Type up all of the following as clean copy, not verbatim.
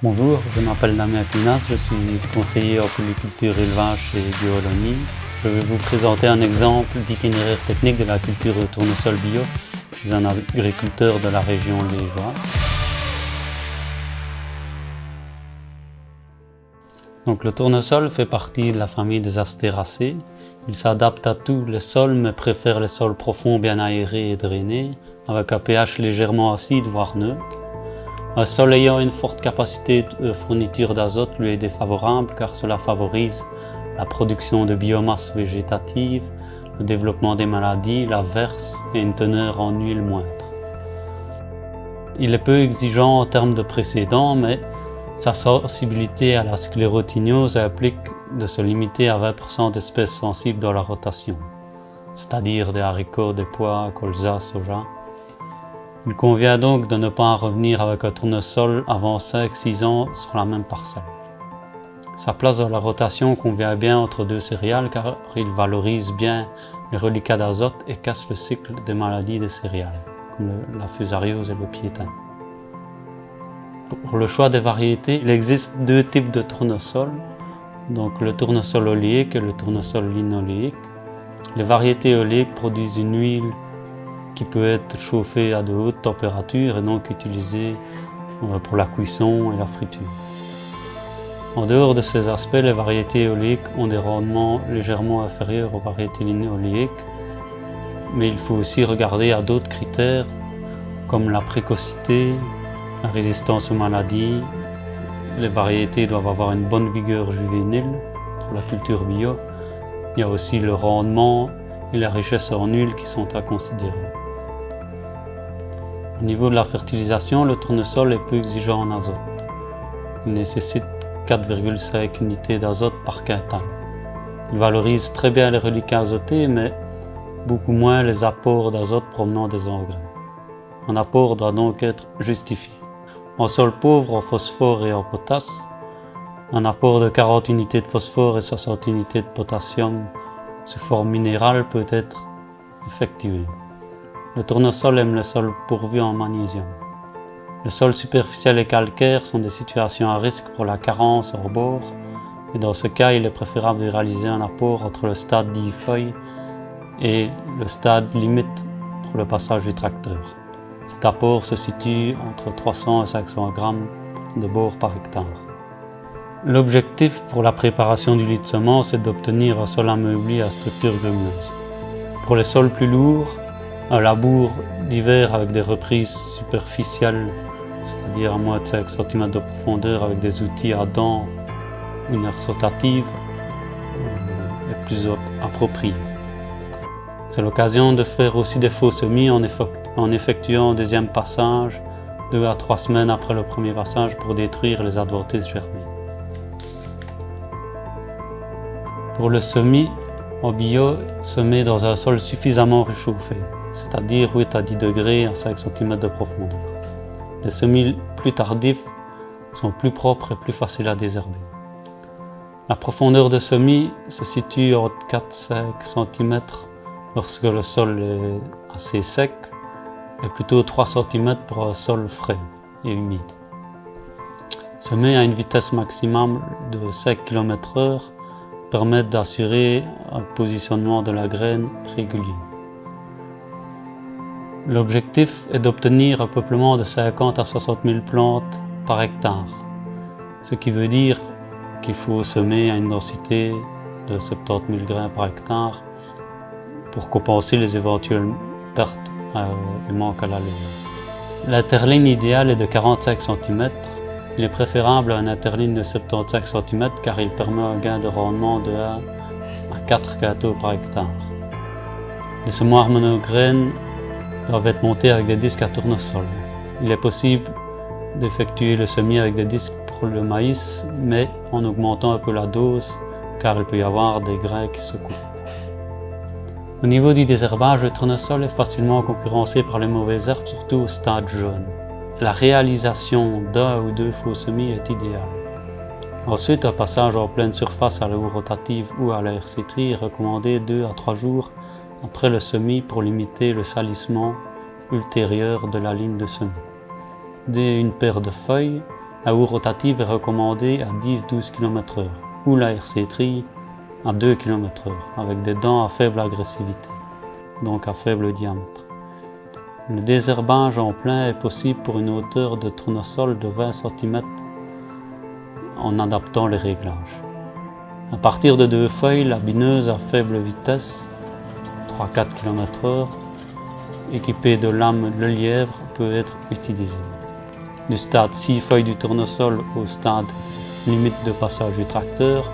Bonjour, je m'appelle Damien Kunas, je suis conseiller en polyculture élevage chez Bioloni. Je vais vous présenter un exemple d'itinéraire technique de la culture de tournesol bio chez un agriculteur de la région liégeoise. Donc, le tournesol fait partie de la famille des astéracées. Il s'adapte à tous les sols mais préfère les sols profonds, bien aérés et drainés, avec un pH légèrement acide voire neutre. Un sol ayant une forte capacité de fourniture d'azote lui est défavorable car cela favorise la production de biomasse végétative, le développement des maladies, la verse et une teneur en huile moindre. Il est peu exigeant en termes de précédents, mais sa sensibilité à la sclérotignose implique de se limiter à 20% d'espèces sensibles dans la rotation, c'est-à-dire des haricots, des pois, colza, soja. Il convient donc de ne pas en revenir avec un tournesol avant 5-6 ans sur la même parcelle. Sa place dans la rotation convient bien entre deux céréales car il valorise bien les reliquats d'azote et casse le cycle des maladies des céréales, comme la fusariose et le piétin. Pour le choix des variétés, il existe deux types de tournesol, donc le tournesol oléique et le tournesol linoléique. Les variétés oléiques produisent une huile qui peut être chauffée à de hautes températures et donc utilisée pour la cuisson et la friture. En dehors de ces aspects, les variétés oléiques ont des rendements légèrement inférieurs aux variétés linoléiques, mais il faut aussi regarder à d'autres critères comme la précocité, la résistance aux maladies. Les variétés doivent avoir une bonne vigueur juvénile pour la culture bio. Il y a aussi le rendement et la richesse en huile qui sont à considérer. Au niveau de la fertilisation, le tournesol est peu exigeant en azote. Il nécessite 4,5 unités d'azote par quintal. Il valorise très bien les reliquats azotés, mais beaucoup moins les apports d'azote provenant des engrais. Un apport doit donc être justifié. En sol pauvre en phosphore et en potasse, un apport de 40 unités de phosphore et 60 unités de potassium sous forme minérale peut être effectué. Le tournesol aime le sol pourvu en magnésium. Le sol superficiel et calcaire sont des situations à risque pour la carence hors bord, et dans ce cas, il est préférable de réaliser un apport entre le stade 10 feuilles et le stade limite pour le passage du tracteur. Cet apport se situe entre 300 et 500 grammes de bord par hectare. L'objectif pour la préparation du lit de semence est d'obtenir un sol ameubli à structure grumeuse. Pour les sols plus lourds, un labour d'hiver avec des reprises superficielles, c'est-à-dire à moins de 5 cm de profondeur avec des outils à dents ou une herse rotative, est plus approprié. C'est l'occasion de faire aussi des faux semis en effectuant un deuxième passage 2 à 3 semaines après le premier passage pour détruire les adventices germées. Pour le semis, en bio, semer dans un sol suffisamment réchauffé, c'est-à-dire 8 à 10 degrés à 5 cm de profondeur. Les semis plus tardifs sont plus propres et plus faciles à désherber. La profondeur de semis se situe entre 4-5 cm lorsque le sol est assez sec et plutôt 3 cm pour un sol frais et humide. Semer à une vitesse maximale de 5 km/h permet d'assurer un positionnement de la graine régulier. L'objectif est d'obtenir un peuplement de 50 à 60 000 plantes par hectare, ce qui veut dire qu'il faut semer à une densité de 70 000 grains par hectare pour compenser les éventuelles pertes et manques à la levure. L'interligne idéale est de 45 cm. Il est préférable à un interligne de 75 cm car il permet un gain de rendement de 1 à 4 quintaux par hectare. Les semoirs monograines doivent être montés avec des disques à tournesol. Il est possible d'effectuer le semis avec des disques pour le maïs, mais en augmentant un peu la dose car il peut y avoir des grains qui se coupent. Au niveau du désherbage, le tournesol est facilement concurrencé par les mauvaises herbes, surtout au stade jeune. La réalisation d'un ou deux faux semis est idéale. Ensuite, un passage en pleine surface à l'eau rotative ou à la RC-tri est recommandé 2 à 3 jours après le semis pour limiter le salissement ultérieur de la ligne de semis. Dès une paire de feuilles, La houe rotative est recommandée à 10-12 km/h ou la RC Tri à 2 km/h avec des dents à faible agressivité, donc à faible diamètre. Le désherbage en plein est possible pour une hauteur de tournesol de 20 cm en adaptant les réglages. À partir de 2 feuilles, la bineuse à faible vitesse, 3-4 km/h, équipée de lames Le Lièvre, peut être utilisée. Du stade 6 feuilles du tournesol au stade limite de passage du tracteur,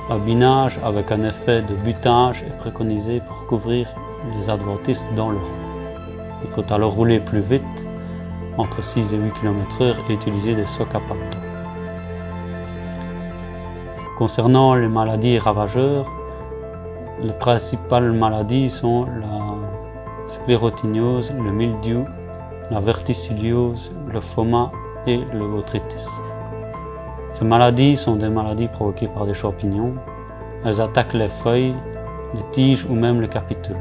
un binage avec un effet de butage est préconisé pour couvrir les adventistes dans le rang. Il faut alors rouler plus vite, entre 6 et 8 km/h, et utiliser des socs à pâte. Concernant les maladies ravageurs, les principales maladies sont la sclérotignose, le mildiou, la verticilliose, le phoma et le botrytis. Ces maladies sont des maladies provoquées par des champignons. Elles attaquent les feuilles, les tiges ou même les capitules.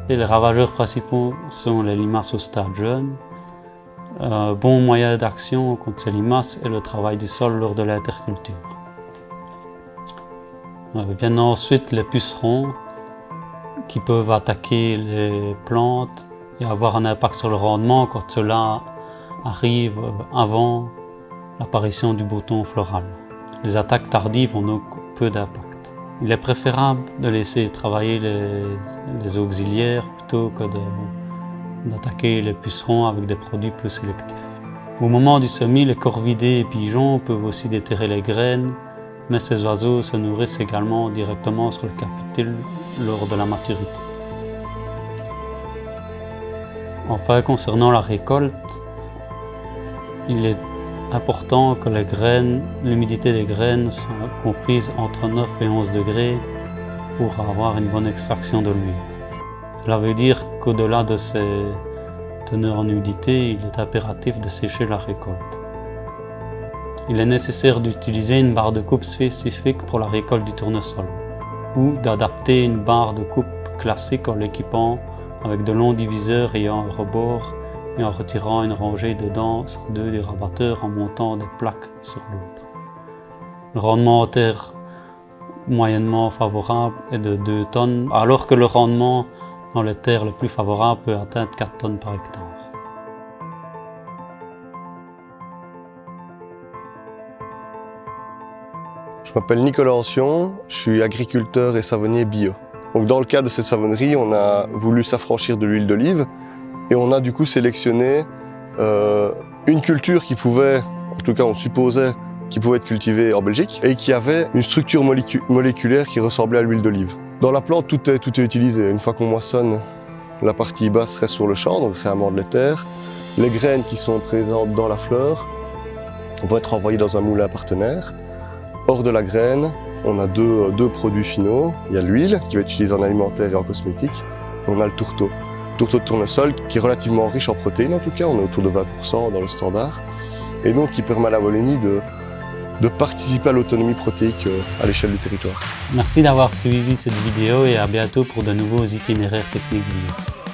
Et les ravageurs principaux sont les limaces au stade jeune. Un bon moyen d'action contre ces limaces est le travail du sol lors de l'interculture. Viennent ensuite les pucerons qui peuvent attaquer les plantes et avoir un impact sur le rendement quand cela arrive avant l'apparition du bouton floral. Les attaques tardives ont donc peu d'impact. Il est préférable de laisser travailler les auxiliaires plutôt que d'attaquer les pucerons avec des produits plus sélectifs. Au moment du semis, les corvidés et pigeons peuvent aussi déterrer les graines, mais ces oiseaux se nourrissent également directement sur le capitule lors de la maturité. Enfin, concernant la récolte, il est important que l'humidité des graines soit comprise entre 9 et 11 degrés pour avoir une bonne extraction de l'huile. Cela veut dire qu'au-delà de ces teneurs en humidité, il est impératif de sécher la récolte. Il est nécessaire d'utiliser une barre de coupe spécifique pour la récolte du tournesol ou d'adapter une barre de coupe classique en l'équipant avec de longs diviseurs ayant un rebord et en retirant une rangée de dents sur 2 des rabatteurs en montant des plaques sur l'autre. Le rendement en terre moyennement favorable est de 2 tonnes, alors que le rendement dans les terres les plus favorables peut atteindre 4 tonnes par hectare. Je m'appelle Nicolas Ancion, je suis agriculteur et savonnier bio. Donc dans le cadre de cette savonnerie, on a voulu s'affranchir de l'huile d'olive et on a du coup sélectionné une culture qui pouvait, en tout cas on supposait, qui pouvait être cultivée en Belgique et qui avait une structure moléculaire qui ressemblait à l'huile d'olive. Dans la plante, tout est utilisé. Une fois qu'on moissonne, la partie basse reste sur le champ, donc réellement de l'éther. Les graines qui sont présentes dans la fleur vont être envoyées dans un moulin partenaire. Hors de la graine, on a deux produits finaux. Il y a l'huile qui va être utilisée en alimentaire et en cosmétique. Et on a le tourteau. Le tourteau de tournesol qui est relativement riche en protéines en tout cas, on est autour de 20% dans le standard. Et donc qui permet à la Wallonie de participer à l'autonomie protéique à l'échelle du territoire. Merci d'avoir suivi cette vidéo et à bientôt pour de nouveaux itinéraires techniques bio.